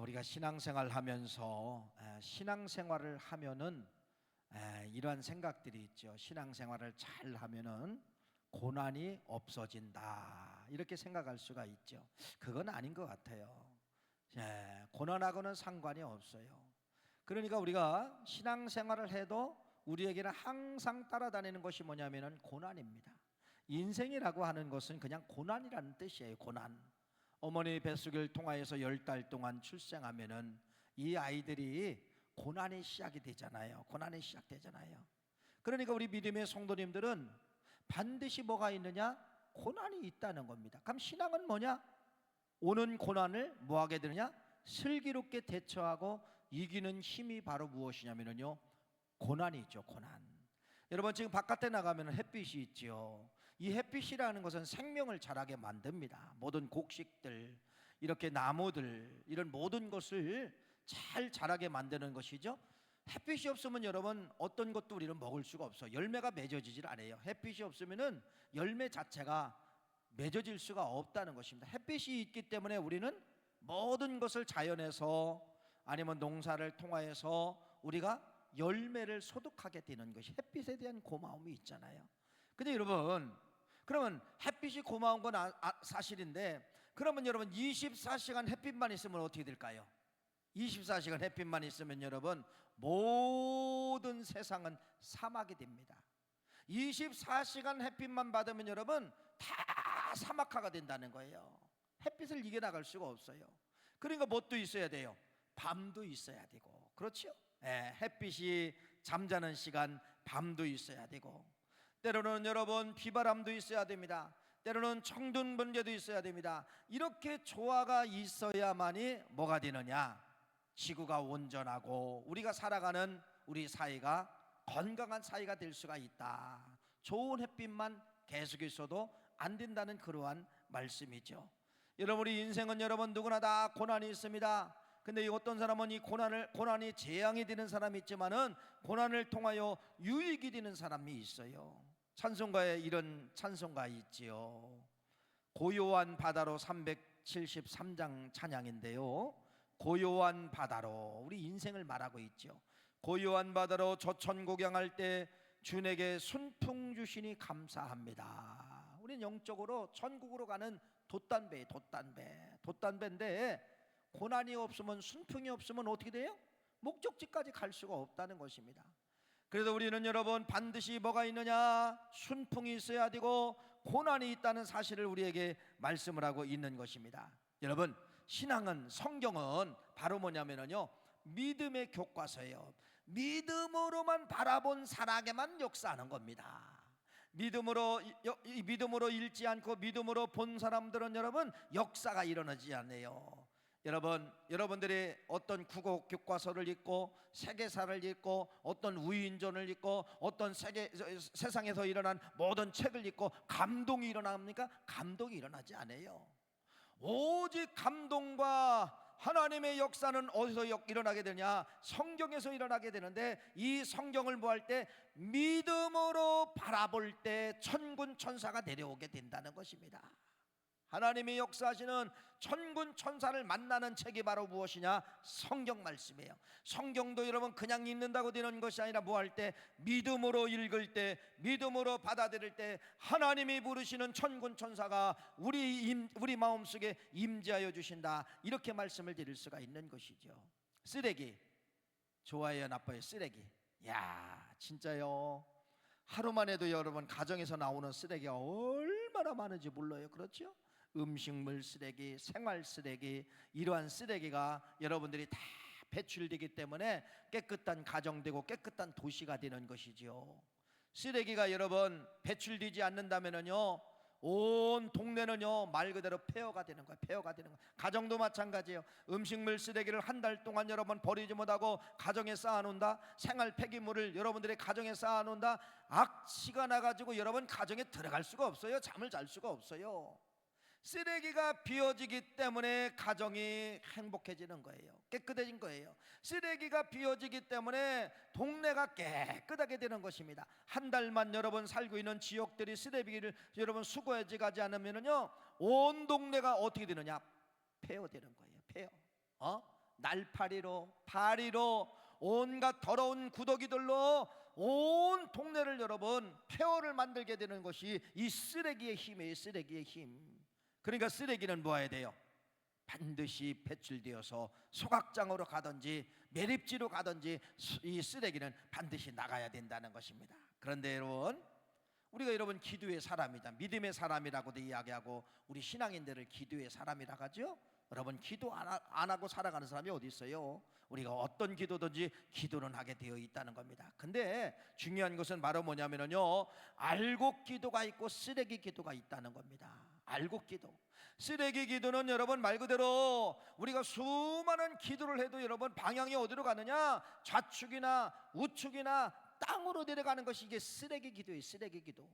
우리가 신앙생활 하면서 신앙생활을 하면은 이러한 생각들이 있죠. 신앙생활을 잘 하면은 고난이 없어진다, 이렇게 생각할 수가 있죠. 그건 아닌 것 같아요. 고난하고는 상관이 없어요. 그러니까 우리가 신앙생활을 해도 우리에게는 항상 따라다니는 것이 뭐냐면은 고난입니다. 인생이라고 하는 것은 그냥 고난이라는 뜻이에요. 고난. 어머니 뱃속을 통하여서 10달 동안 출생하면은 이 아이들이 고난이 시작이 되잖아요. 고난이 시작되잖아요. 그러니까 우리 믿음의 성도님들은 반드시 뭐가 있느냐? 고난이 있다는 겁니다. 그럼 신앙은 뭐냐? 오는 고난을 뭐하게 되느냐? 슬기롭게 대처하고 이기는 힘이 바로 무엇이냐면요, 고난이 있죠. 고난. 여러분, 지금 바깥에 나가면 햇빛이 있죠. 이 햇빛이라는 것은 생명을 자라게 만듭니다. 모든 곡식들, 이렇게 나무들, 이런 모든 것을 잘 자라게 만드는 것이죠. 햇빛이 없으면 여러분 어떤 것도 우리는 먹을 수가 없어요. 열매가 맺어지질 않아요. 햇빛이 없으면은 열매 자체가 맺어질 수가 없다는 것입니다. 햇빛이 있기 때문에 우리는 모든 것을 자연에서 아니면 농사를 통하여서 우리가 열매를 소득하게 되는 것이 햇빛에 대한 고마움이 있잖아요. 근데 여러분, 그러면 햇빛이 고마운 건 사실인데, 그러면 여러분 24시간 햇빛만 있으면 어떻게 될까요? 24시간 햇빛만 있으면 여러분 모든 세상은 사막이 됩니다. 24시간 햇빛만 받으면 여러분 다 사막화가 된다는 거예요. 햇빛을 이겨나갈 수가 없어요. 그러니까 뭣도 있어야 돼요? 밤도 있어야 되고, 그렇죠? 햇빛이 잠자는 시간 밤도 있어야 되고, 때로는 여러분 비바람도 있어야 됩니다. 때로는 청둔 번개도 있어야 됩니다. 이렇게 조화가 있어야만이 뭐가 되느냐? 지구가 온전하고 우리가 살아가는 우리 사회가 건강한 사회가 될 수가 있다. 좋은 햇빛만 계속 있어도 안 된다는 그러한 말씀이죠. 여러분, 우리 인생은 여러분 누구나 다 고난이 있습니다. 근데 어떤 사람은 이 고난이 재앙이 되는 사람이 있지만은 고난을 통하여 유익이 되는 사람이 있어요. 찬송가에 이런 찬송가 있지요. 고요한 바다로 373장 찬양인데요, 고요한 바다로 우리 인생을 말하고 있죠. 고요한 바다로 저천고경할 때 주에게 순풍 주시니 감사합니다. 우리는 영적으로 천국으로 가는 돛단배인데 고난이 없으면, 순풍이 없으면 어떻게 돼요? 목적지까지 갈 수가 없다는 것입니다. 그래서 우리는 여러분 반드시 뭐가 있느냐? 순풍이 있어야 되고 고난이 있다는 사실을 우리에게 말씀을 하고 있는 것입니다. 여러분, 신앙은, 성경은 바로 뭐냐면요, 믿음의 교과서예요. 믿음으로만 바라본 사람에게만 역사하는 겁니다. 믿음으로 읽지 않고 믿음으로 본 사람들은 여러분 역사가 일어나지 않아요. 여러분들이 어떤 국어 교과서를 읽고 세계사를 읽고 어떤 위인전을 읽고 어떤 세상에서 일어난 모든 책을 읽고 감동이 일어납니까? 감동이 일어나지 않아요. 오직 감동과 하나님의 역사는 어디서 일어나게 되냐? 성경에서 일어나게 되는데, 이 성경을 뭐 할 때? 믿음으로 바라볼 때 천군 천사가 내려오게 된다는 것입니다. 하나님의 역사하시는 천군 천사를 만나는 책이 바로 무엇이냐? 성경 말씀이에요. 성경도 여러분 그냥 읽는다고 되는 것이 아니라 뭐 할 때? 믿음으로 읽을 때, 믿음으로 받아들일 때 하나님이 부르시는 천군 천사가 우리 마음속에 임재하여 주신다, 이렇게 말씀을 드릴 수가 있는 것이죠. 쓰레기 좋아해요, 나빠요? 쓰레기. 야, 진짜요. 하루만 해도 여러분 가정에서 나오는 쓰레기가 얼마나 많은지 몰라요. 그렇죠? 음식물 쓰레기, 생활 쓰레기, 이러한 쓰레기가 여러분들이 다 배출되기 때문에 깨끗한 가정되고 깨끗한 도시가 되는 것이지요. 쓰레기가 여러분 배출되지 않는다면요, 온 동네는요 말 그대로 폐허가 되는 거예요. 폐허가 되는 거예요. 가정도 마찬가지예요. 음식물 쓰레기를 한 달 동안 여러분 버리지 못하고 가정에 쌓아놓는다. 생활 폐기물을 여러분들의 가정에 쌓아놓는다. 악취가 나가지고 여러분 가정에 들어갈 수가 없어요. 잠을 잘 수가 없어요. 쓰레기가 비워지기 때문에 가정이 행복해지는 거예요. 깨끗해진 거예요. 쓰레기가 비워지기 때문에 동네가 깨끗하게 되는 것입니다. 한 달만 여러분 살고 있는 지역들이 쓰레기를 여러분 수거해지 가지 않으면요 온 동네가 어떻게 되느냐? 폐허되는 거예요. 폐허. 날파리로 파리로 온갖 더러운 구더기들로 온 동네를 여러분 폐허를 만들게 되는 것이 이 쓰레기의 힘이에요. 쓰레기의 힘. 그러니까 쓰레기는 뭐해야 돼요? 반드시 배출되어서 소각장으로 가든지 매립지로 가든지 이 쓰레기는 반드시 나가야 된다는 것입니다. 그런데 여러분, 우리가 여러분 기도의 사람이다, 믿음의 사람이라고도 이야기하고 우리 신앙인들을 기도의 사람이라고 하죠. 여러분, 기도 안 하고 살아가는 사람이 어디 있어요? 우리가 어떤 기도든지 기도는 하게 되어 있다는 겁니다. 근데 중요한 것은 바로 뭐냐면요, 알곡 기도가 있고 쓰레기 기도가 있다는 겁니다. 알곡 기도, 쓰레기 기도는 여러분 말 그대로 우리가 수많은 기도를 해도 여러분 방향이 어디로 가느냐? 좌측이나 우측이나 땅으로 내려가는 것이 이게 쓰레기 기도예요. 쓰레기 기도.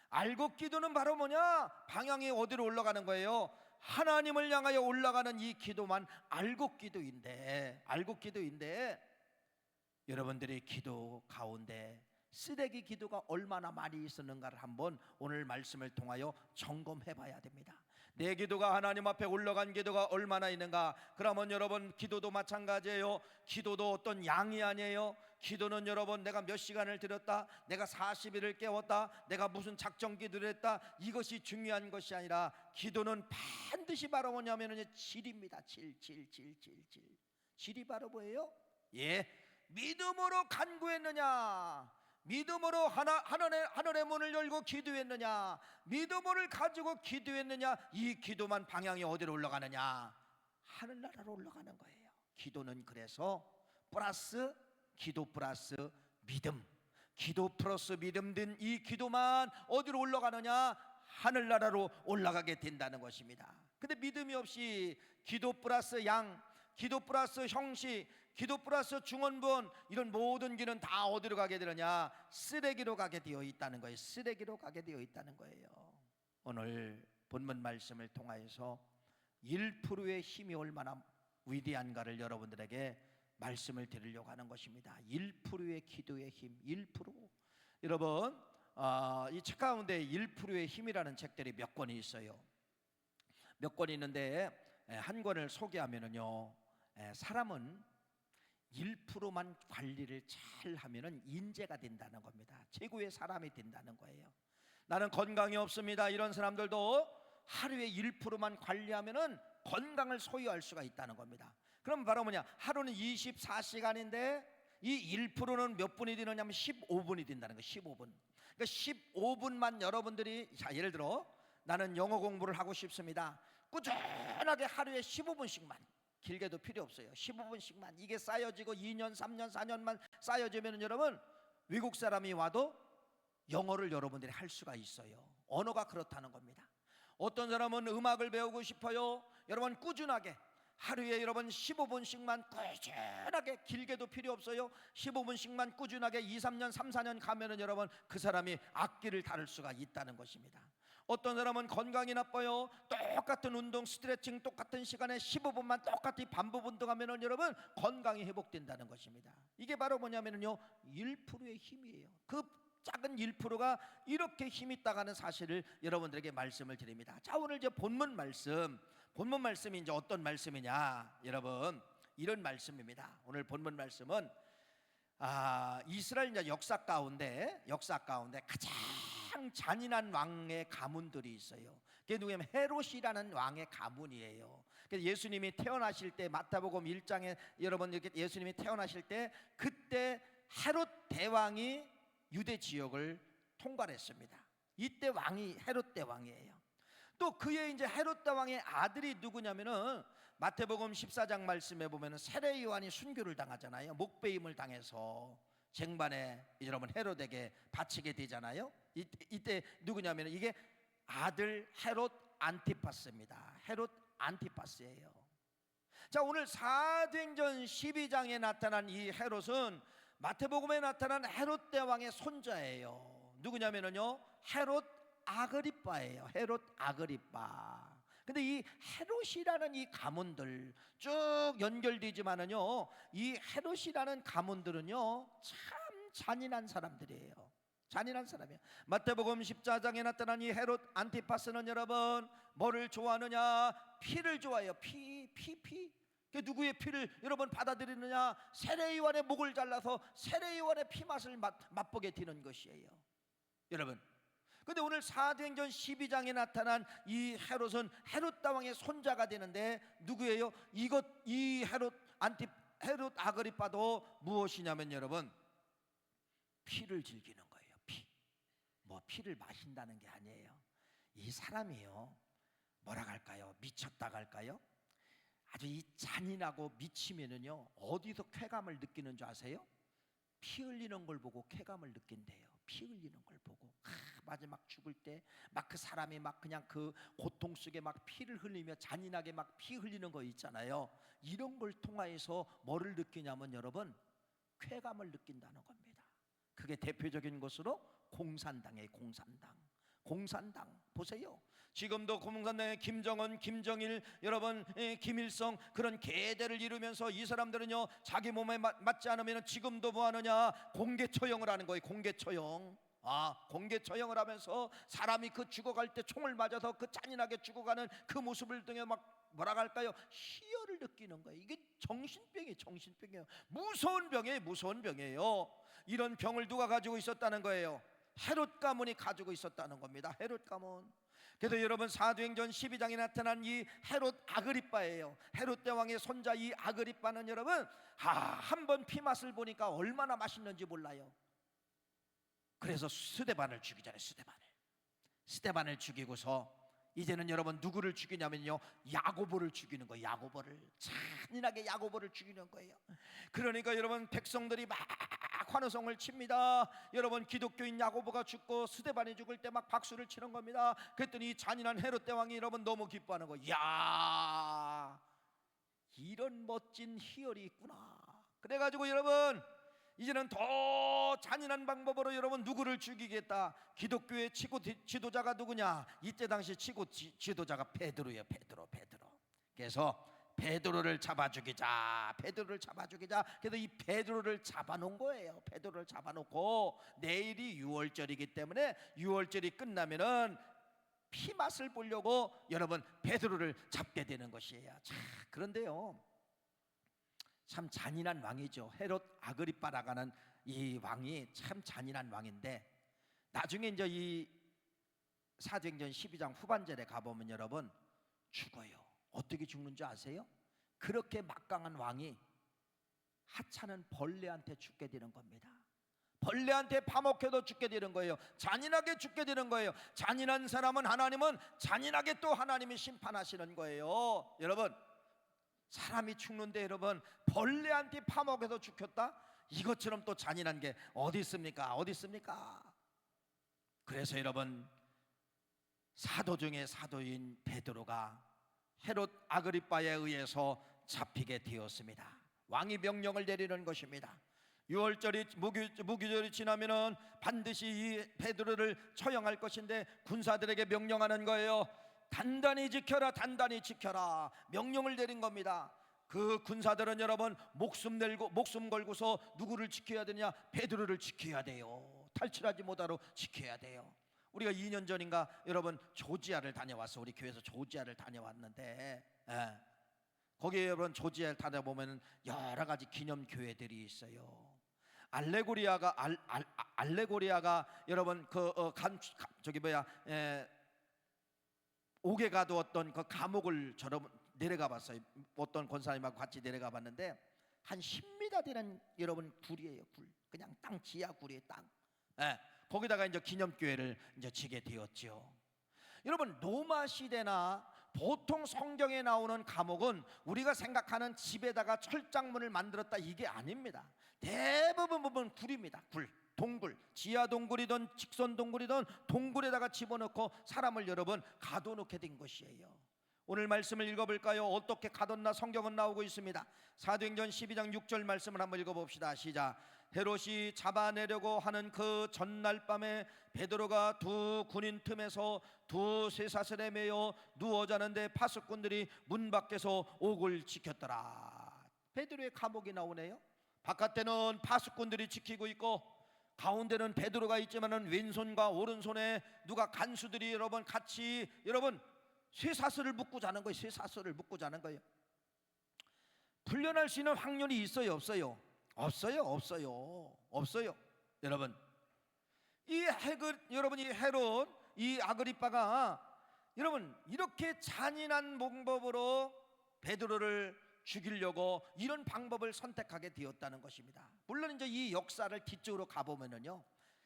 알곡 기도는 바로 뭐냐? 방향이 어디로 올라가는 거예요? 하나님을 향하여 올라가는 이 기도만 알곡 기도인데, 알곡 기도인데 여러분들의 기도 가운데 쓰레기 기도가 얼마나 많이 있었는가를 한번 오늘 말씀을 통하여 점검해 봐야 됩니다. 내 기도가 하나님 앞에 올라간 기도가 얼마나 있는가? 그러면 여러분 기도도 마찬가지예요. 기도도 어떤 양이 아니에요. 기도는 여러분 내가 몇 시간을 드렸다, 내가 40일을 깨웠다, 내가 무슨 작정 기도를 했다, 이것이 중요한 것이 아니라 기도는 반드시 바로 뭐냐면 질입니다. 질. 질이 바로 뭐예요? 믿음으로 간구했느냐, 믿음으로 하늘의 문을 열고 기도했느냐, 믿음을 가지고 기도했느냐, 이 기도만 방향이 어디로 올라가느냐? 하늘나라로 올라가는 거예요. 기도는 그래서 플러스 기도 플러스 믿음, 기도 플러스 믿음 된 이 기도만 어디로 올라가느냐? 하늘나라로 올라가게 된다는 것입니다. 근데 믿음이 없이 기도 플러스 양, 기도 플러스 형식, 기도 플러스 중언부언, 이런 모든 길은 다 어디로 가게 되느냐? 쓰레기로 가게 되어 있다는 거예요. 쓰레기로 가게 되어 있다는 거예요. 오늘 본문 말씀을 통하여서 1%의 힘이 얼마나 위대한가를 여러분들에게 말씀을 드리려고 하는 것입니다. 1%의 기도의 힘, 1%. 여러분, 이 책 가운데 1%의 힘이라는 책들이 몇 권이 있어요. 몇 권이 있는데 한 권을 소개하면은요, 사람은 1%만 관리를 잘 하면은 인재가 된다는 겁니다. 최고의 사람이 된다는 거예요. 나는 건강이 없습니다, 이런 사람들도 하루에 1%만 관리하면은 건강을 소유할 수가 있다는 겁니다. 그럼 바로 뭐냐? 하루는 24시간인데 이 1%는 몇 분이 되느냐면 15분이 된다는 거예요. 15분. 그러니까 15분만 여러분들이, 자 예를 들어 나는 영어 공부를 하고 싶습니다. 꾸준하게 하루에 15분씩만, 길게도 필요 없어요. 15분씩만 이게 쌓여지고 2년, 3년, 4년만 쌓여지면 여러분 외국 사람이 와도 영어를 여러분들이 할 수가 있어요. 언어가 그렇다는 겁니다. 어떤 사람은 음악을 배우고 싶어요. 여러분 꾸준하게 하루에 여러분 15분씩만 꾸준하게, 길게도 필요 없어요. 15분씩만 꾸준하게 2, 3년, 3, 4년 가면은 여러분 그 사람이 악기를 다룰 수가 있다는 것입니다. 어떤 사람은 건강이 나빠요. 똑같은 운동, 스트레칭 똑같은 시간에 15분만 똑같이 반복 운동하면은 여러분 건강이 회복된다는 것입니다. 이게 바로 뭐냐면요, 1%의 힘이에요. 그 작은 1%가 이렇게 힘이 있다가는 사실을 여러분들에게 말씀을 드립니다. 자, 오늘 이제 본문 말씀이 이제 어떤 말씀이냐? 여러분, 이런 말씀입니다. 오늘 본문 말씀은 이스라엘 이제 역사 가운데 가장 잔인한 왕의 가문들이 있어요. 그게 누구냐면 헤롯이라는 왕의 가문이에요. 그래서 예수님이 태어나실 때 마태복음 1장에 여러분 이렇게 예수님이 태어나실 때 그때 헤롯 대왕이 유대 지역을 통괄했습니다. 이때 왕이 헤롯 대왕이에요. 또 그의 이제 헤롯 대왕의 아들이 누구냐면은 마태복음 14장 말씀에 보면은 세례 요한이 순교를 당하잖아요. 목배임을 당해서 쟁반에 여러분 헤롯에게 바치게 되잖아요. 이때 누구냐면 이게 아들 헤롯 안티파스입니다. 헤롯 안티파스예요. 자, 오늘 사도행전 12장에 나타난 이 헤롯은 마태복음에 나타난 헤롯 대왕의 손자예요. 누구냐면요, 헤롯 아그리빠예요. 헤롯 아그리빠. 근데 이 헤롯이라는 이 가문들 쭉 연결되지만은요, 이 헤롯이라는 가문들은요 참 잔인한 사람들이에요. 잔인한 사람이에요. 마태복음 14장에 나타난 이 헤롯 안티파스는 여러분 뭐를 좋아하느냐? 피를 좋아해요. 피. 그 누구의 피를 여러분 받아들이느냐? 세례요한의 목을 잘라서 세례요한의 피맛을 맛보게 되는 것이에요. 여러분, 근데 오늘 사도행전 12장에 나타난 이 헤롯은 헤롯 다왕의 손자가 되는데 누구예요? 이 헤롯 아그리빠도 무엇이냐면 여러분, 피를 즐기는 거예요. 피를 마신다는 게 아니에요. 이 사람이요, 뭐라 할까요? 미쳤다 할까요? 아주 이 잔인하고 미치면은요, 어디서 쾌감을 느끼는 줄 아세요? 피 흘리는 걸 보고 쾌감을 느낀대요. 피 흘리는 걸 보고 마지막 죽을 때 막 그 사람이 막 그냥 그 고통 속에 막 피를 흘리며 잔인하게 막 피 흘리는 거 있잖아요. 이런 걸 통하여서 뭐를 느끼냐면 여러분, 쾌감을 느낀다는 겁니다. 그게 대표적인 것으로 공산당이에요. 공산당 보세요. 지금도 공산당의 김정은, 김정일, 여러분 김일성 그런 계대를 이루면서 이 사람들은요, 자기 몸에 맞지 않으면 지금도 뭐 하느냐? 공개 처형을 하는 거예요. 공개 처형. 공개 처형을 하면서 사람이 그 죽어갈 때 총을 맞아서 그 잔인하게 죽어가는 그 모습을 통해 막 뭐라 할까요? 희열을 느끼는 거예요. 이게 정신병이에요. 무서운 병이에요. 이런 병을 누가 가지고 있었다는 거예요? 헤롯 가문이 가지고 있었다는 겁니다. 헤롯 가문. 그래서 여러분, 사도행전 12장에 나타난 이 헤롯 아그리빠예요. 헤롯 대왕의 손자 이 아그리빠는 여러분, 한번 피맛을 보니까 얼마나 맛있는지 몰라요. 그래서 스데반을 죽이잖아요. 스데반을 죽이고서 이제는 여러분 누구를 죽이냐면요, 야고보를 죽이는 거예요. 야고보를 잔인하게 야고보를 죽이는 거예요. 그러니까 여러분, 백성들이 막 환호성을 칩니다. 여러분, 기독교인 야고보가 죽고 스데반이 죽을 때 막 박수를 치는 겁니다. 그랬더니 이 잔인한 헤롯 대왕이 여러분 너무 기뻐하는 거예요. 야, 이런 멋진 희열이 있구나. 그래가지고 여러분, 이제는 더 잔인한 방법으로 여러분 누구를 죽이겠다. 기독교의 최고 지도자가 누구냐? 이때 당시 최고 지도자가 베드로예요. 베드로. 그래서 베드로를 잡아 죽이자. 그래서 이 베드로를 잡아놓은 거예요. 베드로를 잡아놓고 내일이 유월절이기 때문에 유월절이 끝나면은 피 맛을 보려고 여러분 베드로를 잡게 되는 것이에요. 자, 그런데요, 참 잔인한 왕이죠. 헤롯 아그리빠라고 하는 이 왕이 참 잔인한 왕인데, 나중에 이제 이 사도행전 12장 후반절에 가보면 여러분 죽어요. 어떻게 죽는지 아세요? 그렇게 막강한 왕이 하찮은 벌레한테 죽게 되는 겁니다. 벌레한테 파먹혀도 죽게 되는 거예요. 잔인하게 죽게 되는 거예요. 잔인한 사람은 하나님은 잔인하게 또 하나님이 심판하시는 거예요. 여러분, 사람이 죽는데 여러분 벌레한테 파먹여서 죽였다? 이것처럼 또 잔인한 게 어디 있습니까? 그래서 여러분, 사도 중에 사도인 베드로가 헤롯 아그리빠에 의해서 잡히게 되었습니다. 왕이 명령을 내리는 것입니다. 유월절이 무교절이 지나면은 반드시 이 베드로를 처형할 것인데 군사들에게 명령하는 거예요. 단단히 지켜라. 명령을 내린 겁니다. 그 군사들은 여러분 목숨 걸고서 누구를 지켜야 되냐? 베드로를 지켜야 돼요. 탈출하지 못하도록 지켜야 돼요. 우리가 2년 전인가 여러분 조지아를 다녀왔어. 우리 교회에서 조지아를 다녀왔는데, 거기에 여러분 조지아를 다녀보면 여러 가지 기념 교회들이 있어요. 알레고리아가 여러분 옥에 가두었던 그 감옥을 내려가 봤어요. 어떤 권사님하고 같이 내려가 봤는데 한 10m 되는 여러분 굴이에요. 그냥 땅, 지하 굴이에요. 땅. 거기다가 이제 기념교회를 이제 지게 되었죠. 여러분, 로마 시대나 보통 성경에 나오는 감옥은 우리가 생각하는 집에다가 철장문을 만들었다, 이게 아닙니다. 대부분 굴입니다. 동굴, 지하 동굴이든 직선 동굴이든 동굴에다가 집어넣고 사람을 여러분 가둬놓게 된 것이에요. 오늘 말씀을 읽어볼까요? 어떻게 가뒀나 성경은 나오고 있습니다. 사도행전 12장 6절 말씀을 한번 읽어봅시다. 시작. 헤롯이 잡아내려고 하는 그 전날 밤에 베드로가 두 군인 틈에서 두 쇠사슬에 매여 누워 자는데 파수꾼들이 문 밖에서 옥을 지켰더라. 베드로의 감옥이 나오네요. 바깥에는 파수꾼들이 지키고 있고 가운데는 베드로가 있지만은 왼손과 오른손에 누가 간수들이 여러분 같이 여러분 쇠사슬을 묶고 자는 거예요. 풀려날 수 있는 확률이 있어요, 없어요? 없어요, 없어요, 없어요. 여러분, 여러분, 이 헤롯, 이 아그리빠가 여러분 이렇게 잔인한 방법으로 베드로를 죽이려고 이런 방법을 선택하게 되었다는 것입니다. 물론 이제 이 역사를 뒤쪽으로 가보면은요,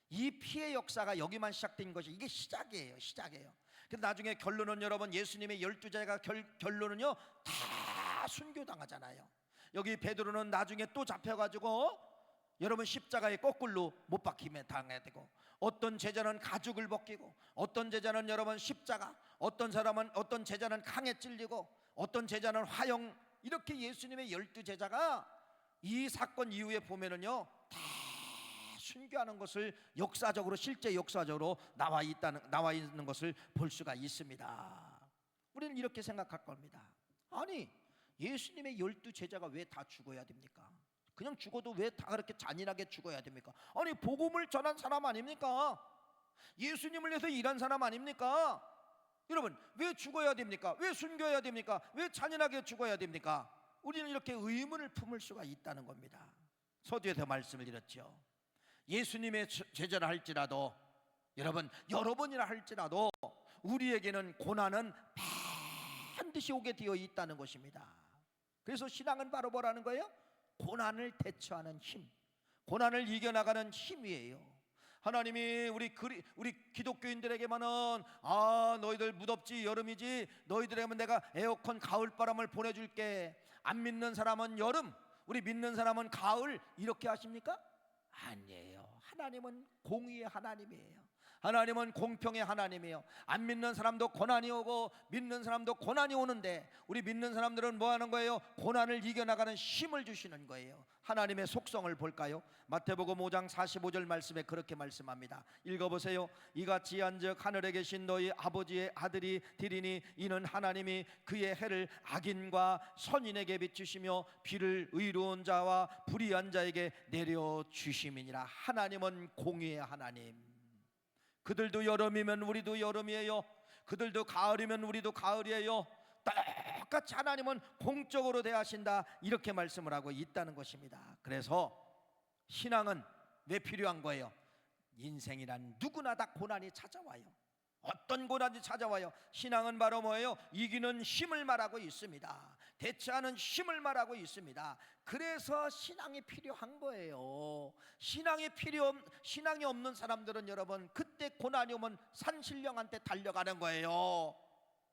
이 피해 역사가 여기만 시작된 것이 이게 시작이에요, 시작이에요. 근데 나중에 결론은 여러분, 예수님의 12제자가 결론은요 다 순교당하잖아요. 여기 베드로는 나중에 또 잡혀가지고 여러분 십자가에 거꾸로 못 박히며 당해야 되고, 어떤 제자는 가죽을 벗기고, 어떤 제자는 여러분 십자가, 어떤 제자는 강에 찔리고, 어떤 제자는 화형, 이렇게 예수님의 12제자가 이 사건 이후에 보면은요 다 순교하는 것을 역사적으로, 실제 역사적으로 나와 있는 것을 볼 수가 있습니다. 우리는 이렇게 생각할 겁니다. 아니, 예수님의 12제자가 왜 다 죽어야 됩니까? 그냥 죽어도 왜 다 그렇게 잔인하게 죽어야 됩니까? 아니, 복음을 전한 사람 아닙니까? 예수님을 위해서 일한 사람 아닙니까? 여러분, 왜 죽어야 됩니까? 왜 순교해야 됩니까? 왜 잔인하게 죽어야 됩니까? 우리는 이렇게 의문을 품을 수가 있다는 겁니다. 서두에서 말씀을 드렸죠. 예수님의 제자라 할지라도, 여러분 여러 번이나 할지라도 우리에게는 고난은 반드시 오게 되어 있다는 것입니다. 그래서 신앙은 바로 뭐라는 거예요? 고난을 대처하는 힘, 고난을 이겨나가는 힘이에요. 하나님이 우리 기독교인들에게만은 너희들 무덥지 여름이지, 너희들에게만 내가 에어컨 가을바람을 보내줄게, 안 믿는 사람은 여름, 우리 믿는 사람은 가을, 이렇게 하십니까? 아니에요. 하나님은 공의의 하나님이에요. 하나님은 공평의 하나님이에요. 안 믿는 사람도 고난이 오고 믿는 사람도 고난이 오는데, 우리 믿는 사람들은 뭐 하는 거예요? 고난을 이겨나가는 힘을 주시는 거예요. 하나님의 속성을 볼까요? 마태복음 5장 45절 말씀에 그렇게 말씀합니다. 읽어보세요. 이같이 한즉 하늘에 계신 너희 아버지의 아들이 되리니, 이는 하나님이 그의 해를 악인과 선인에게 비추시며 비를 의로운 자와 불의한 자에게 내려주심이니라. 하나님은 공의의 하나님. 그들도 여름이면 우리도 여름이에요. 그들도 가을이면 우리도 가을이에요. 똑같이 하나님은 공적으로 대하신다, 이렇게 말씀을 하고 있다는 것입니다. 그래서 신앙은 왜 필요한 거예요? 인생이란 누구나 다 고난이 찾아와요. 어떤 고난이 찾아와요? 신앙은 바로 뭐예요? 이기는 힘을 말하고 있습니다. 대처하는 힘을 말하고 있습니다. 그래서 신앙이 필요한 거예요. 신앙이 없는 사람들은 여러분, 그때 고난이 오면 산신령한테 달려가는 거예요.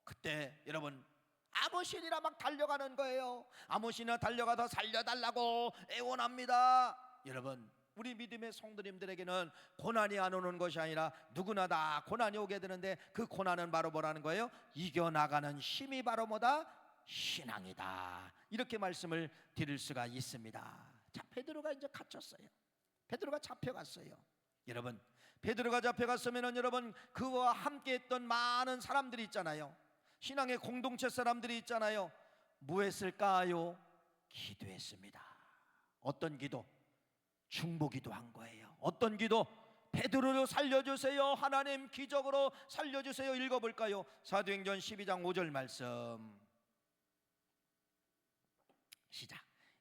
그때 여러분 아무신이나 막 달려가는 거예요. 아무신이나 달려가서 살려달라고 애원합니다. 여러분, 우리 믿음의 성도님들에게는 고난이 안 오는 것이 아니라 누구나 다 고난이 오게 되는데, 그 고난은 바로 뭐라는 거예요? 이겨나가는 힘이 바로 뭐다? 신앙이다. 이렇게 말씀을 드릴 수가 있습니다. 자, 베드로가 이제 갇혔어요. 베드로가 잡혀갔어요. 여러분, 베드로가 잡혀갔으면은 여러분, 그와 함께 했던 많은 사람들이 있잖아요. 신앙의 공동체 사람들이 있잖아요. 뭐 했을까요? 기도했습니다. 어떤 기도? 중보기도 한 거예요. 어떤 기도? 베드로를 살려주세요, 하나님 기적으로 살려주세요. 읽어볼까요? 사도행전 12장 5절 말씀 시작.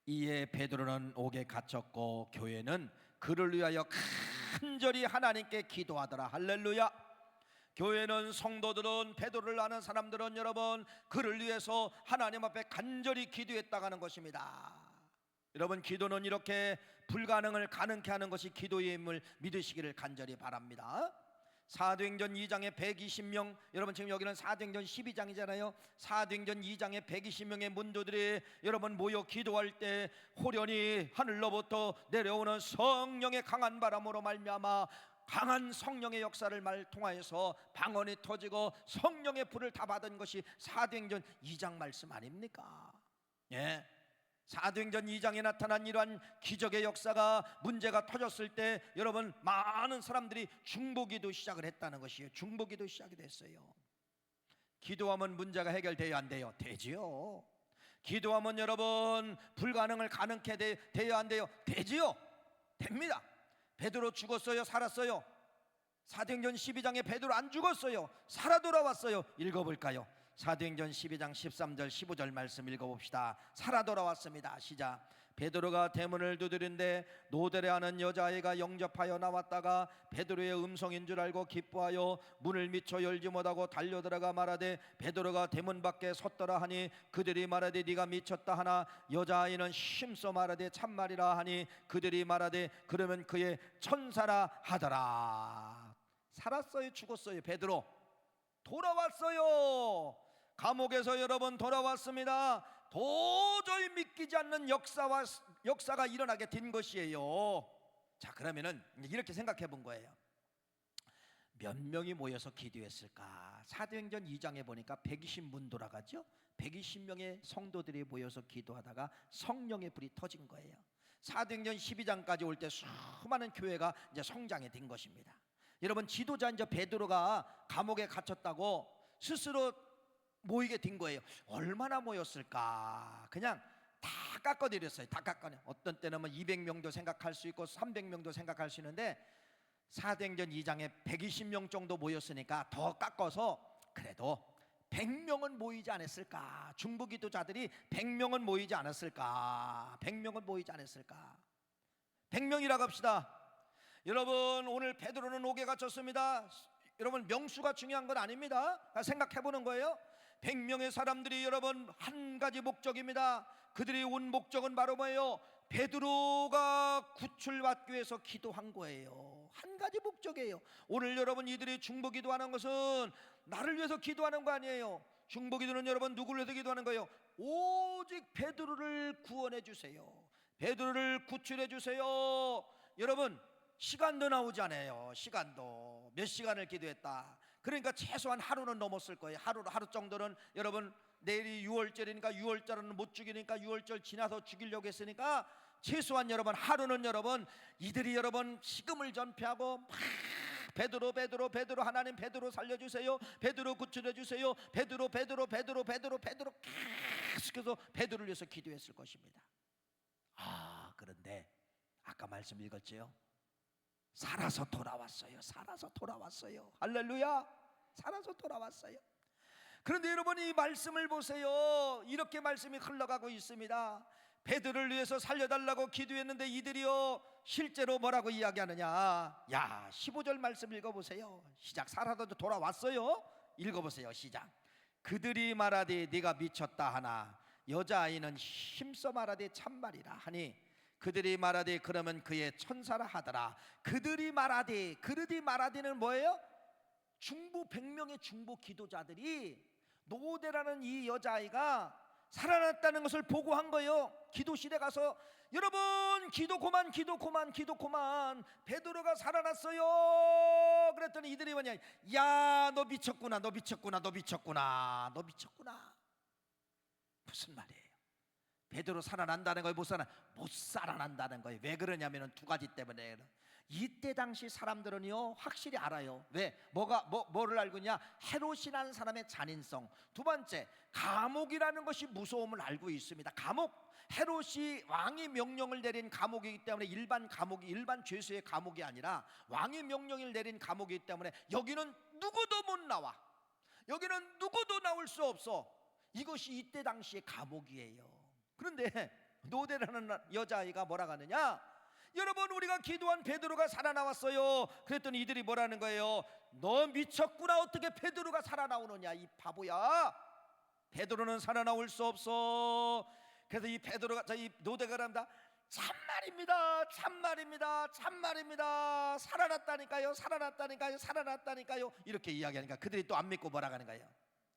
이에 베드로는 옥에 갇혔고 교회는 그를 위하여 간절히 하나님께 기도하더라. 할렐루야. 교회는, 성도들은, 베드로를 아는 사람들은 여러분, 그를 위해서 하나님 앞에 간절히 기도했다고 하는 것입니다. 여러분, 기도는 이렇게 불가능을 가능케 하는 것이 기도의 힘을 믿으시기를 간절히 바랍니다. 사도행전 2장에 120명, 여러분 지금 여기는 사도행전 12장이잖아요. 사도행전 2장에 120명의 문도들이 여러분 모여 기도할 때 호련히 하늘로부터 내려오는 성령의 강한 바람으로 말미암아 강한 성령의 역사를 통하여서 방언이 터지고 성령의 불을 다 받은 것이 사도행전 2장 말씀 아닙니까? 예. 사도행전 2장에 나타난 이러한 기적의 역사가 문제가 터졌을 때 여러분 많은 사람들이 중보기도 시작을 했다는 것이에요. 중보기도 시작이 됐어요. 기도하면 문제가 해결돼야 안 돼요? 되지요. 기도하면 여러분 불가능을 가능케 돼야 안 돼요? 되지요. 됩니다. 베드로 죽었어요? 살았어요? 사도행전 12장에 베드로 안 죽었어요. 살아 돌아왔어요. 읽어볼까요? 사도행전 12장 13절 15절 말씀 읽어봅시다. 살아 돌아왔습니다. 시작. 베드로가 대문을 두드린데 노대라는 여자아이가 영접하여 나왔다가 베드로의 음성인 줄 알고 기뻐하여 문을 미쳐 열지 못하고 달려들어가 말하되 베드로가 대문 밖에 섰더라 하니 그들이 말하되 네가 미쳤다 하나 여자아이는 힘써 말하되 참말이라 하니 그들이 말하되 그러면 그의 천사라 하더라. 살았어요? 죽었어요? 베드로 돌아왔어요. 감옥에서 여러분 돌아왔습니다. 도저히 믿기지 않는 역사가 일어나게 된 것이에요. 자, 그러면은 이렇게 생각해 본 거예요. 몇 명이 모여서 기도했을까? 사도행전 2장에 보니까 120문 돌아가죠. 120명의 성도들이 모여서 기도하다가 성령의 불이 터진 거예요. 사도행전 12장까지 올 때 수많은 교회가 이제 성장이 된 것입니다. 여러분, 지도자 이제 베드로가 감옥에 갇혔다고 스스로 모이게 된 거예요. 얼마나 모였을까? 그냥 다 깎아내렸어요. 다 깎아내. 어떤 때는 뭐 200명도 생각할 수 있고 300명도 생각할 수 있는데 사도행전 2장에 120명 정도 모였으니까 더 깎아서 그래도 100명은 모이지 않았을까? 중보기도자들이 100명은 모이지 않았을까? 100명은 모이지 않았을까? 100명이라고 합시다. 여러분, 오늘 베드로는 옥에 갇혔습니다. 여러분, 명수가 중요한 건 아닙니다. 생각해 보는 거예요. 100명의 사람들이 여러분 한 가지 목적입니다. 그들이 온 목적은 바로 뭐예요? 베드로가 구출받기 위해서 기도한 거예요. 한 가지 목적이에요. 오늘 여러분 이들이 중보기도하는 것은 나를 위해서 기도하는 거 아니에요. 중보기도는 여러분 누구를 위해서 기도하는 거예요? 오직 베드로를 구원해 주세요. 베드로를 구출해 주세요. 여러분, 시간도 나오지 않아요. 시간도 몇 시간을 기도했다. 그러니까 최소한 하루는 넘었을 거예요. 하루 정도는 여러분, 내일이 6월절이니까 6월절은 못 죽이니까 6월절 지나서 죽이려고 했으니까 최소한 여러분 하루는 여러분 이들이 여러분 식음을 전폐하고 막 베드로 하나님 베드로 살려주세요. 베드로 구출해주세요. 베드로 계속해서 베드로를 위해서 기도했을 것입니다. 그런데 아까 말씀 읽었죠? 살아서 돌아왔어요. 할렐루야. 살아서 돌아왔어요. 그런데 여러분 이 말씀을 보세요. 이렇게 말씀이 흘러가고 있습니다. 베드로를 위해서 살려달라고 기도했는데 이들이요 실제로 뭐라고 이야기하느냐? 15절 말씀 읽어보세요. 시작. 살아서 돌아왔어요. 읽어보세요. 시작. 그들이 말하되 네가 미쳤다 하나 여자아이는 힘써 말하되 참말이라 하니 그들이 말하되 그러면 그의 천사라 하더라. 그들이 말하되는 뭐예요? 중보 100명의 중보 기도자들이 노대라는 이 여자아이가 살아났다는 것을 보고한 거예요. 기도실에 가서 여러분 기도 그만 베드로가 살아났어요. 그랬더니 이들이 뭐냐? 야, 너 미쳤구나. 무슨 말이에요? 베드로 살아난다는 거예요? 못 살아난다는 거예요. 왜 그러냐면 두 가지 때문에. 이때 당시 사람들은요 확실히 알아요. 왜? 뭐를 알고 있냐? 헤롯이라는 사람의 잔인성. 두 번째, 감옥이라는 것이 무서움을 알고 있습니다. 감옥, 헤롯이 왕이 명령을 내린 감옥이기 때문에 일반 죄수의 감옥이 아니라 왕이 명령을 내린 감옥이기 때문에 여기는 누구도 못 나와. 여기는 누구도 나올 수 없어. 이것이 이때 당시의 감옥이에요. 그런데 노대라는 여자아이가 뭐라고 하느냐? 여러분, 우리가 기도한 베드로가 살아나왔어요. 그랬더니 이들이 뭐라는 거예요? 너 미쳤구나. 어떻게 베드로가 살아나오느냐? 이 바보야. 베드로는 살아나올 수 없어. 그래서 이 노대가 합니다. 참말입니다. 살아났다니까요. 이렇게 이야기하니까 그들이 또 안 믿고 뭐라고 하는 거예요?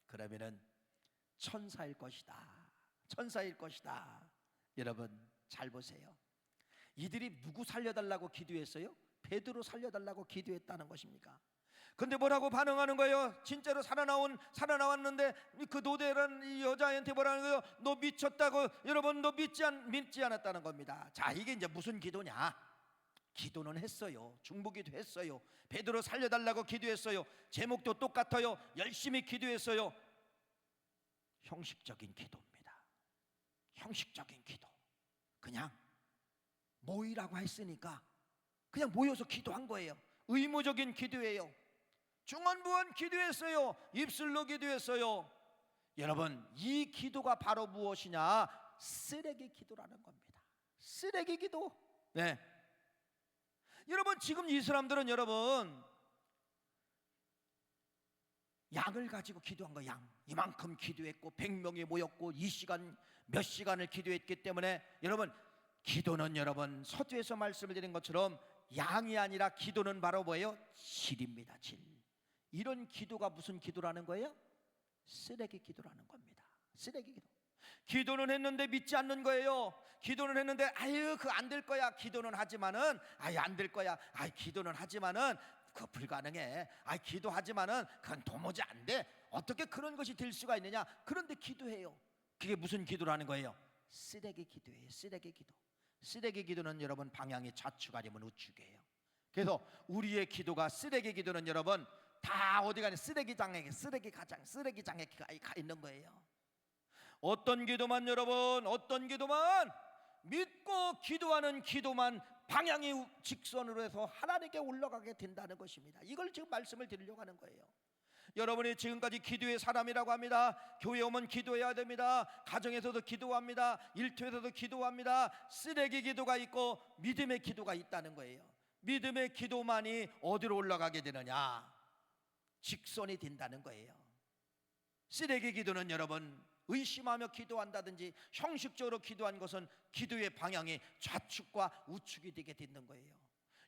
그러면은 천사일 것이다. 여러분 잘 보세요. 이들이 누구 살려달라고 기도했어요? 베드로 살려달라고 기도했다는 것입니까? 근데 뭐라고 반응하는 거예요? 진짜로 살아나왔는데 그 노대라는 이 여자애한테 뭐라는 거예요? 너 미쳤다고. 여러분, 너 믿지 않았다는 겁니다. 자, 이게 이제 무슨 기도냐? 기도는 했어요. 중보기도 했어요. 베드로 살려달라고 기도했어요. 제목도 똑같아요. 열심히 기도했어요. 형식적인 기도입니다. 형식적인 기도. 그냥 모이라고 했으니까 그냥 모여서 기도한 거예요. 의무적인 기도예요. 중언부언 기도했어요. 입술로 기도했어요. 여러분, 이 기도가 바로 무엇이냐? 쓰레기 기도라는 겁니다. 쓰레기 기도. 네. 여러분, 지금 이 사람들은 여러분 양을 가지고 기도한 거, 양 이만큼 기도했고 100명이 모였고 이 시간 몇 시간을 기도했기 때문에 여러분, 기도는 여러분 서두에서 말씀을 드린 것처럼 양이 아니라 기도는 바로 뭐예요? 질입니다. 질. 이런 기도가 무슨 기도라는 거예요? 쓰레기 기도라는 겁니다. 쓰레기 기도. 기도는 했는데 믿지 않는 거예요. 기도는 했는데 아유 그거 안 될 거야. 기도는 하지만은 아유 안 될 거야. 아유 기도는 하지만은 그거 불가능해. 아유 기도하지만은 그건 도무지 안 돼. 어떻게 그런 것이 될 수가 있느냐. 그런데 기도해요. 그게 무슨 기도라는 거예요? 쓰레기 기도예요. 쓰레기 기도. 쓰레기 기도는 여러분 방향이 좌측 아니면 우측이에요. 그래서 우리의 기도가 쓰레기 기도는 여러분 다 어디 가니 쓰레기장에 쓰레기장에 가 있는 거예요. 어떤 기도만 여러분, 어떤 기도만 믿고 기도하는 기도만 방향이 직선으로 해서 하나님께 올라가게 된다는 것입니다. 이걸 지금 말씀을 드리려고 하는 거예요. 여러분이 지금까지 기도의 사람이라고 합니다. 교회 오면 기도해야 됩니다. 가정에서도 기도합니다. 일터에서도 기도합니다. 쓰레기 기도가 있고 믿음의 기도가 있다는 거예요. 믿음의 기도만이 어디로 올라가게 되느냐? 직선이 된다는 거예요. 쓰레기 기도는 여러분 의심하며 기도한다든지 형식적으로 기도한 것은 기도의 방향이 좌측과 우측이 되게 되는 거예요.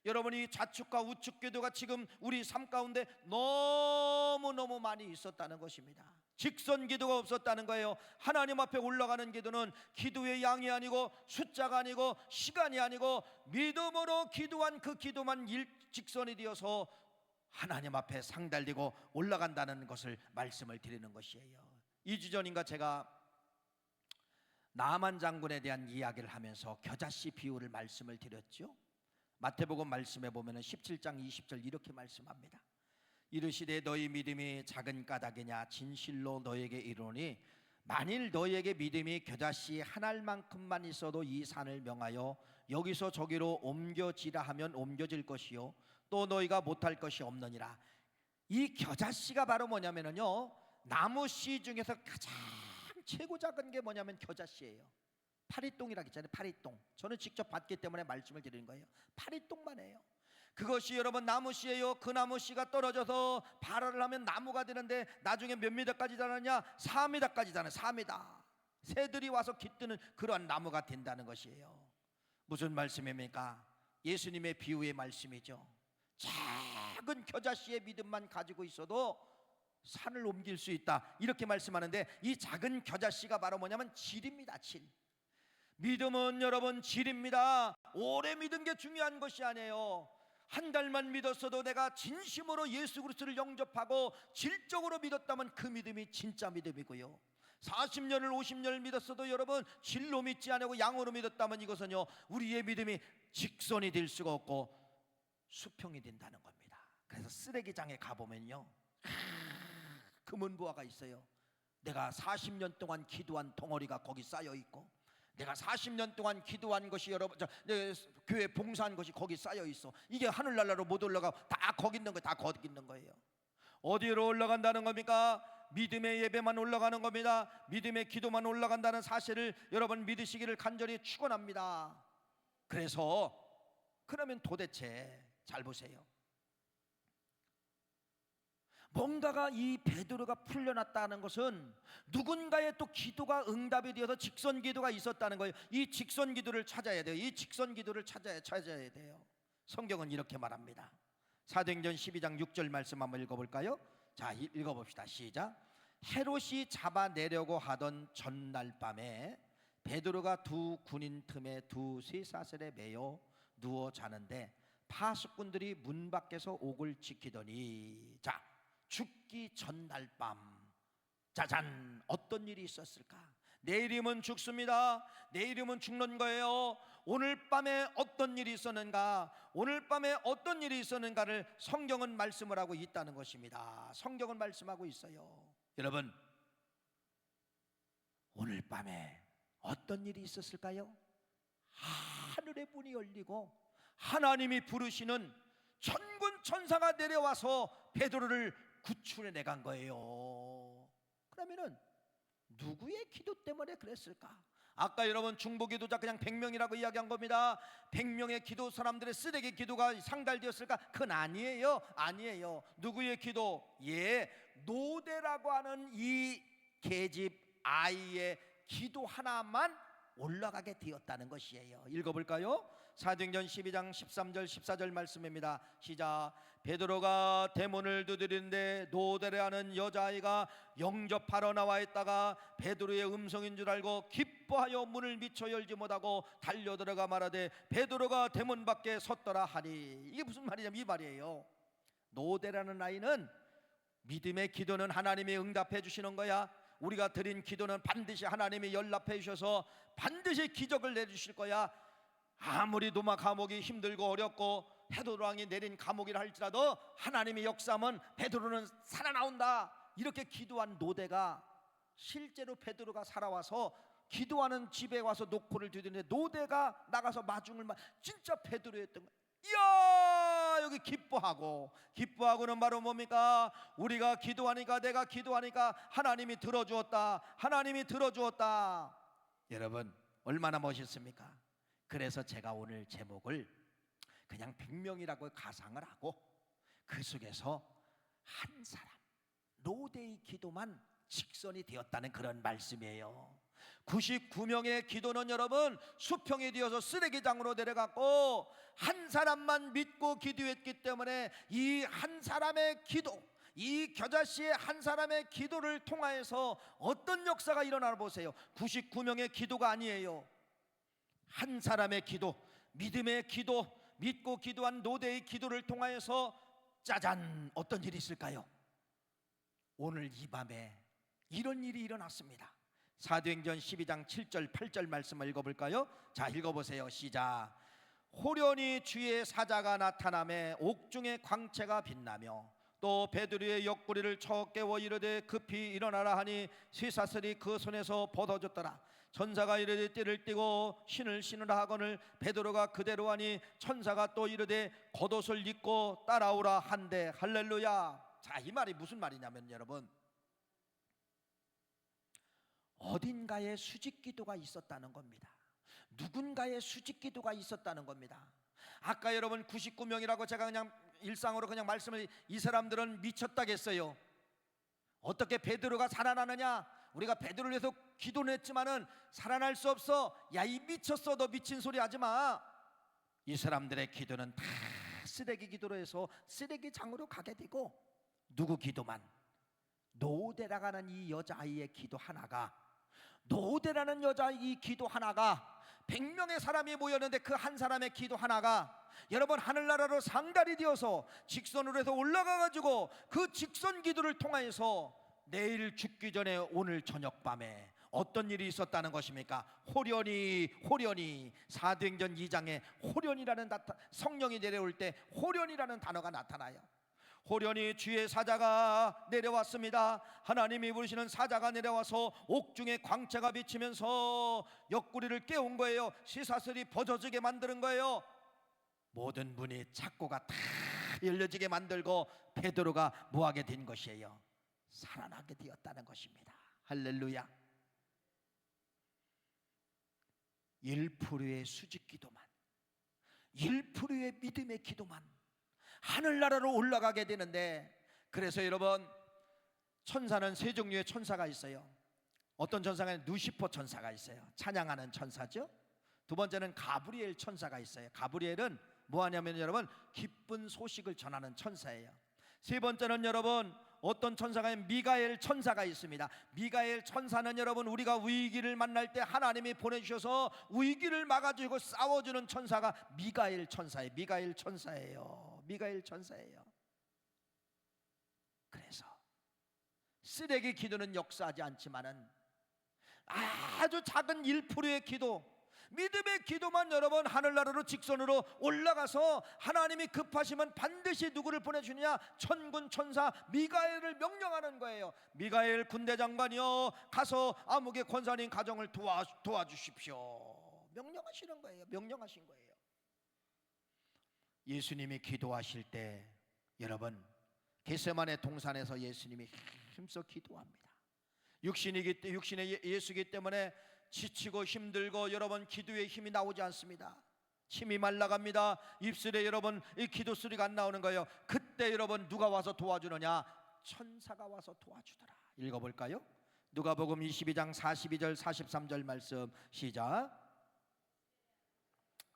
여러분이 좌측과 우측 기도가 지금 우리 삶 가운데 너무너무 많이 있었다는 것입니다. 직선 기도가 없었다는 거예요. 하나님 앞에 올라가는 기도는 기도의 양이 아니고 숫자가 아니고 시간이 아니고 믿음으로 기도한 그 기도만 일직선이 되어서 하나님 앞에 상달되고 올라간다는 것을 말씀을 드리는 것이에요. 2주 전인가 제가 나만 장군에 대한 이야기를 하면서 겨자씨 비유를 말씀을 드렸죠. 마태복음 말씀에 보면 17장 20절 이렇게 말씀합니다. 이르시되 너희 믿음이 작은 까닭이냐 진실로 너에게 이르노니 만일 너에게 믿음이 겨자씨 한 알만큼만 있어도 이 산을 명하여 여기서 저기로 옮겨지라 하면 옮겨질 것이요 또 너희가 못할 것이 없느니라. 이 겨자씨가 바로 뭐냐면요, 나무 씨 중에서 가장 최고 작은 게 뭐냐면 겨자씨예요. 파리똥이라고 했잖아요. 파리똥. 저는 직접 봤기 때문에 말씀을 드리는 거예요. 파리똥만 해요. 그것이 여러분 나무씨예요. 그 나무씨가 떨어져서 발화를 하면 나무가 되는데 나중에 몇 미터까지 자라냐? 4미터까지 자라요. 4미터. 새들이 와서 깃드는 그러한 나무가 된다는 것이에요. 무슨 말씀입니까? 예수님의 비유의 말씀이죠. 작은 겨자씨의 믿음만 가지고 있어도 산을 옮길 수 있다 이렇게 말씀하는데, 이 작은 겨자씨가 바로 뭐냐면 질입니다. 질. 믿음은 여러분 질입니다. 오래 믿은 게 중요한 것이 아니에요. 한 달만 믿었어도 내가 진심으로 예수 그리스도를 영접하고 질적으로 믿었다면 그 믿음이 진짜 믿음이고요, 40년을 50년을 믿었어도 여러분 질로 믿지 않고 양으로 믿었다면 이것은요 우리의 믿음이 직선이 될 수가 없고 수평이 된다는 겁니다. 그래서 쓰레기장에 가보면요 금은보화가 있어요. 내가 40년 동안 기도한 덩어리가 거기 쌓여 있고, 내가 40년 동안 기도한 것이 여러분 교회 봉사한 것이 거기 쌓여 있어. 이게 하늘나라로 못 올라가고 다 거기 있는 거예요. 다 거기 있는 거예요. 어디로 올라간다는 겁니까? 믿음의 예배만 올라가는 겁니다. 믿음의 기도만 올라간다는 사실을 여러분 믿으시기를 간절히 축원합니다. 그래서 그러면 도대체 잘 보세요. 뭔가가 이 베드로가 풀려났다는 것은 누군가의 또 기도가 응답이 되어서 직선 기도가 있었다는 거예요. 이 직선 기도를 찾아야 돼요. 이 직선 기도를 찾아야 돼요. 성경은 이렇게 말합니다. 사도행전 12장 6절 말씀 한번 읽어볼까요? 자, 읽어봅시다. 시작. 헤롯이 잡아내려고 하던 전날 밤에 베드로가 두 군인 틈에 두 쇠사슬에 매여 누워 자는데 파수꾼들이 문 밖에서 옥을 지키더니, 자, 죽기 전날 밤, 짜잔, 어떤 일이 있었을까? 내일이면 죽습니다. 내일이면 죽는 거예요. 오늘 밤에 어떤 일이 있었는가? 오늘 밤에 어떤 일이 있었는가를 성경은 말씀을 하고 있다는 것입니다. 성경은 말씀하고 있어요. 여러분, 오늘 밤에 어떤 일이 있었을까요? 하늘의 문이 열리고 하나님이 부르시는 천군 천사가 내려와서 베드로를 구출해 내간 거예요. 그러면은 누구의 기도 때문에 그랬을까? 아까 여러분 중보기도자 그냥 100명이라고 이야기한 겁니다. 100명의 기도, 사람들의 쓰레기 기도가 상달되었을까? 그건 아니에요. 아니에요. 누구의 기도? 노대라고 하는 이 계집 아이의 기도 하나만 올라가게 되었다는 것이에요. 읽어볼까요? 사도행전 12장 13절 14절 말씀입니다. 시작. 베드로가 대문을 두드리는데 노대라는 여자아이가 영접하러 나와 있다가 베드로의 음성인 줄 알고 기뻐하여 문을 미쳐 열지 못하고 달려들어가 말하되 베드로가 대문 밖에 섰더라 하니. 이게 무슨 말이냐면 이 말이에요. 노대라는 아이는 믿음의 기도는 하나님이 응답해 주시는 거야. 우리가 드린 기도는 반드시 하나님이 연락해 주셔서 반드시 기적을 내주실 거야. 아무리 노마 감옥이 힘들고 어렵고 헤롯 왕이 내린 감옥이라 할지라도 하나님의 역사하면 베드로는 살아나온다. 이렇게 기도한 노대가 실제로 베드로가 살아와서 기도하는 집에 와서 노크를 두드리는데 노대가 나가서 마중을 진짜 베드로였던 거야. 이야, 여기 기뻐하고는 바로 뭡니까? 우리가 기도하니까, 내가 기도하니까 하나님이 들어주었다. 하나님이 들어주었다. 여러분 얼마나 멋있습니까? 그래서 제가 오늘 제목을 그냥 100명이라고 가상을 하고 그 속에서 한 사람 노대의 기도만 직선이 되었다는 그런 말씀이에요. 99명의 기도는 여러분 수평이 되어서 쓰레기장으로 내려갔고 한 사람만 믿고 기도했기 때문에 이 한 사람의 기도, 이 겨자씨의 한 사람의 기도를 통하여서 어떤 역사가 일어나나 보세요. 99명의 기도가 아니에요. 한 사람의 기도, 믿음의 기도, 믿고 기도한 노대의 기도를 통하여서 짜잔, 어떤 일이 있을까요? 오늘 이 밤에 이런 일이 일어났습니다. 사도행전 12장 7절 8절 말씀을 읽어볼까요? 자, 읽어보세요. 시작. 호련히 주의 사자가 나타나매 옥중의 광채가 빛나며 또 베드로의 옆구리를 쳐 깨워 이르되 급히 일어나라 하니 쇠사슬이 그 손에서 벗어졌더라. 천사가 이르되 띠를 띠고 신을 신으라 하거늘 베드로가 그대로 하니 천사가 또 이르되 겉옷을 입고 따라오라 한대. 할렐루야. 자, 이 말이 무슨 말이냐면 여러분 어딘가에 수직기도가 있었다는 겁니다. 누군가의 수직기도가 있었다는 겁니다. 아까 여러분 99명이라고 제가 그냥 일상으로 그냥 말씀을, 이 사람들은 미쳤다겠어요. 어떻게 베드로가 살아나느냐? 우리가 베드로를 위해서 기도는 했지만은 살아날 수 없어. 야, 이 미쳤어. 너 미친 소리 하지 마. 이 사람들의 기도는 다 쓰레기 기도로 해서 쓰레기장으로 가게 되고 누구 기도만? 노대라고 하는 이 여자아이의 기도 하나가, 노대라는 여자아이 기도 하나가 100명의 사람이 모였는데 그 한 사람의 기도 하나가 여러분 하늘나라로 상달이 되어서 직선으로 해서 올라가가지고 그 직선 기도를 통하여서 내일 죽기 전에 오늘 저녁 밤에 어떤 일이 있었다는 것입니까? 호련히 사도행전 2장에 호련이라는 성령이 내려올 때 호련이라는 단어가 나타나요. 호련히 주의 사자가 내려왔습니다. 하나님이 부르시는 사자가 내려와서 옥중에 광채가 비치면서 옆구리를 깨운 거예요. 쇠사슬이 벗어지게 만드는 거예요. 모든 문이 창고가 다 열려지게 만들고 베드로가 뭐하게 된 것이에요? 살아나게 되었다는 것입니다. 할렐루야. 1%의 수직기도만, 1%의 믿음의 기도만 하늘나라로 올라가게 되는데, 그래서 여러분 천사는 세 종류의 천사가 있어요. 어떤 천사가 누시퍼 천사가 있어요. 찬양하는 천사죠. 두 번째는 가브리엘 천사가 있어요. 가브리엘은 뭐하냐면 여러분 기쁜 소식을 전하는 천사예요. 세 번째는 여러분 어떤 천사가 미가엘 천사가 있습니다. 미가엘 천사는 여러분 우리가 위기를 만날 때 하나님이 보내주셔서 위기를 막아주고 싸워주는 천사가 미가엘 천사예요. 미가엘 천사예요. 미가엘 천사예요. 그래서 쓰레기 기도는 역사하지 않지만은 아주 작은 1%의 기도, 믿음의 기도만 여러분 하늘나라로 직선으로 올라가서 하나님이 급하시면 반드시 누구를 보내주느냐? 천군 천사 미가엘을 명령하는 거예요. 미가엘 군대장관이요, 가서 아무개 권사님 가정을 도와주십시오. 명령하시는 거예요. 명령하신 거예요. 예수님이 기도하실 때 여러분 겟세마네 동산에서 예수님이 힘써 기도합니다. 육신의 예수이기 때문에 지치고 힘들고 여러분 기도에 힘이 나오지 않습니다. 침이 말라갑니다. 입술에 여러분 이 기도 소리가 안 나오는 거예요. 그때 여러분 누가 와서 도와주느냐? 천사가 와서 도와주더라. 읽어볼까요? 누가복음 22장 42절 43절 말씀 시작.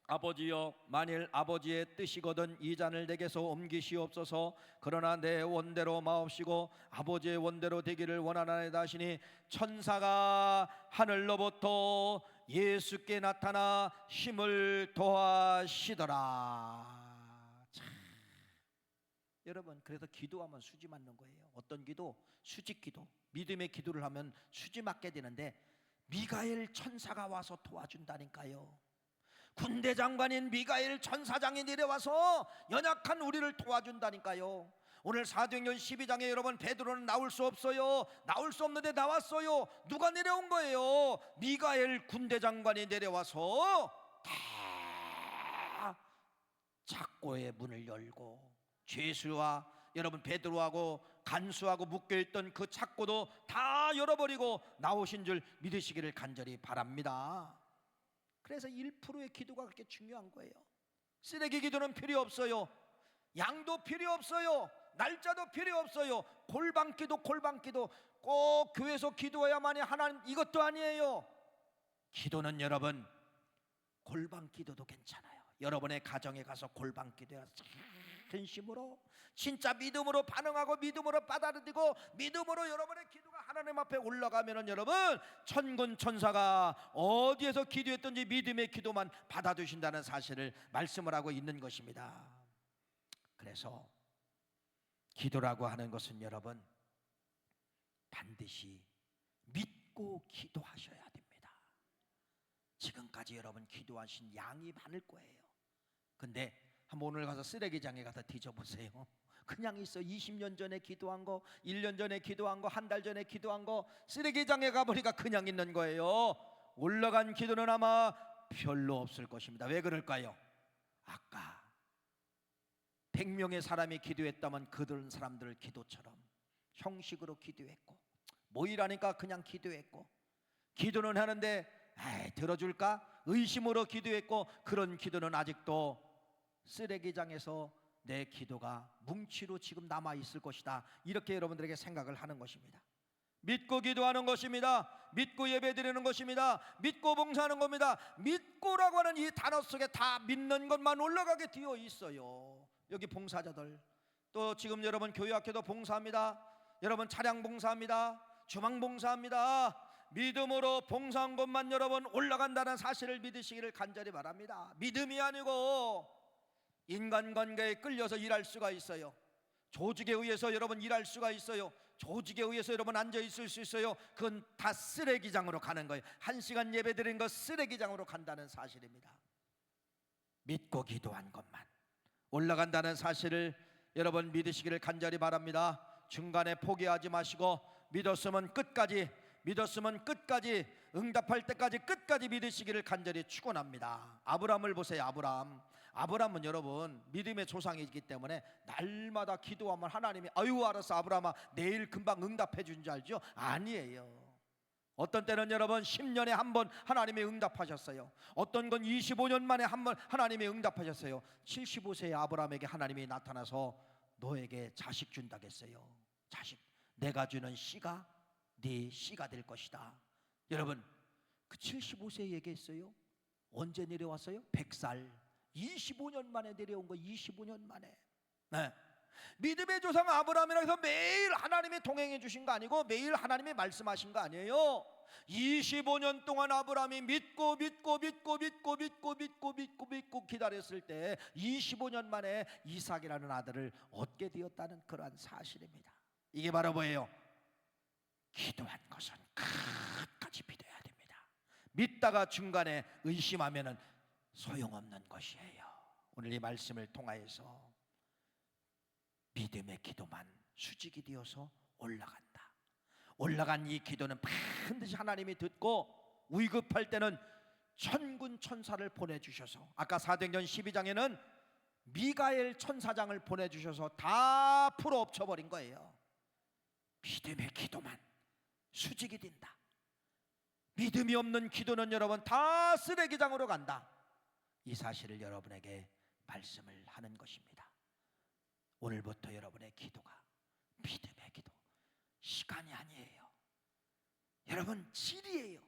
아버지여, 만일 아버지의 뜻이거든 이 잔을 내게서 옮기시옵소서. 그러나 내 원대로 마옵시고 아버지의 원대로 되기를 원하나이다 하시니 천사가 하늘로부터 예수께 나타나 힘을 더하시더라. 참. 여러분, 그래서 기도하면 수지 맞는 거예요. 어떤 기도? 수직 기도. 믿음의 기도를 하면 수지 맞게 되는데 미가엘 천사가 와서 도와준다니까요. 군대 장관인 미가엘 천사장이 내려와서 연약한 우리를 도와준다니까요. 오늘 사도행전 12장에 여러분 베드로는 나올 수 없어요. 나올 수 없는데 나왔어요. 누가 내려온 거예요? 미가엘 군대 장관이 내려와서 다 착고의 문을 열고 죄수와 여러분 베드로하고 간수하고 묶여있던 그 착고도 다 열어버리고 나오신 줄 믿으시기를 간절히 바랍니다. 그래서 1%의 기도가 그렇게 중요한 거예요. 쓰레기 기도는 필요 없어요. 양도 필요 없어요. 날짜도 필요 없어요. 골방기도 꼭 교회에서 기도해야만이 하나님, 이것도 아니에요. 기도는 여러분 골방기도도 괜찮아요. 여러분의 가정에 가서 골방기도해서 진심으로 진짜 믿음으로 반응하고 믿음으로 받아들이고 믿음으로 여러분의 기도가 하나님 앞에 올라가면은 여러분 천군 천사가 어디에서 기도했든지 믿음의 기도만 받아주신다는 사실을 말씀을 하고 있는 것입니다. 그래서 기도라고 하는 것은 여러분 반드시 믿고 기도하셔야 됩니다. 지금까지 여러분 기도하신 양이 많을 거예요. 근데 한번 오늘 가서 쓰레기장에 가서 뒤져보세요. 그냥 있어. 20년 전에 기도한 거, 1년 전에 기도한 거, 한 달 전에 기도한 거 쓰레기장에 가보니까 그냥 있는 거예요. 올라간 기도는 아마 별로 없을 것입니다. 왜 그럴까요? 아까 100명의 사람이 기도했다면 그들 사람들 기도처럼 형식으로 기도했고 모이라니까 그냥 기도했고 기도는 하는데 들어줄까? 의심으로 기도했고 그런 기도는 아직도 쓰레기장에서 내 기도가 뭉치로 지금 남아있을 것이다. 이렇게 여러분들에게 생각을 하는 것입니다. 믿고 기도하는 것입니다. 믿고 예배드리는 것입니다. 믿고 봉사하는 겁니다. 믿고라고 하는 이 단어 속에 다 믿는 것만 올라가게 되어 있어요. 여기 봉사자들 또 지금 여러분 교회학교도 봉사합니다. 여러분 차량 봉사합니다. 주방 봉사합니다. 믿음으로 봉사한 것만 여러분 올라간다는 사실을 믿으시기를 간절히 바랍니다. 믿음이 아니고 인간관계에 끌려서 일할 수가 있어요. 조직에 의해서 여러분 일할 수가 있어요. 조직에 의해서 여러분 앉아있을 수 있어요. 그건 다 쓰레기장으로 가는 거예요. 1시간 예배 드린 거 쓰레기장으로 간다는 사실입니다. 믿고 기도한 것만 올라간다는 사실을 여러분 믿으시기를 간절히 바랍니다. 중간에 포기하지 마시고 믿었으면 끝까지 응답할 때까지 끝까지 믿으시기를 간절히 축원합니다. 아브라함을 보세요. 아브라함은 여러분 믿음의 조상이기 때문에 날마다 기도하면 하나님이 아유 알았어 아브라함아 내일 금방 응답해 준 줄 알죠? 아니에요. 어떤 때는 여러분 10년에 한 번 하나님이 응답하셨어요. 어떤 건 25년 만에 한 번 하나님이 응답하셨어요. 75세의 아브라함에게 하나님이 나타나서 너에게 자식 준다겠어요. 자식 내가 주는 씨가 네 씨가 될 것이다. 여러분 그 75세에 얘기했어요. 언제 내려왔어요? 100살 25년 만에 내려온 거 25년 만에. 네. 믿음의 조상 아브라함이라 해서 매일 하나님이 동행해 주신 거 아니고 매일 하나님이 말씀하신 거 아니에요. 25년 동안 아브라함이 믿고 기다렸을 때 25년 만에 이삭이라는 아들을 얻게 되었다는 그러한 사실입니다. 이게 바로 뭐예요? 기도한 것은 끝까지 믿어야 됩니다. 믿다가 중간에 의심하면은 소용없는 것이에요. 오늘 이 말씀을 통하여서 믿음의 기도만 수직이 되어서 올라간다. 올라간 이 기도는 반드시 하나님이 듣고 위급할 때는 천군 천사를 보내주셔서 아까 사도행전 12장에는 미가엘 천사장을 보내주셔서 다 풀어 엎쳐버린 거예요. 믿음의 기도만 수직이 된다. 믿음이 없는 기도는 여러분 다 쓰레기장으로 간다. 이 사실을 여러분에게 말씀을 하는 것입니다. 오늘부터 여러분의 기도가 믿음의 기도, 시간이 아니에요. 여러분 질이에요.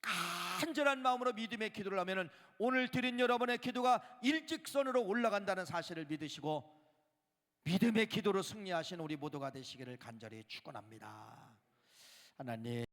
간절한 마음으로 믿음의 기도를 하면 오늘 드린 여러분의 기도가 일직선으로 올라간다는 사실을 믿으시고 믿음의 기도로 승리하신 우리 모두가 되시기를 간절히 축원합니다. 하나님,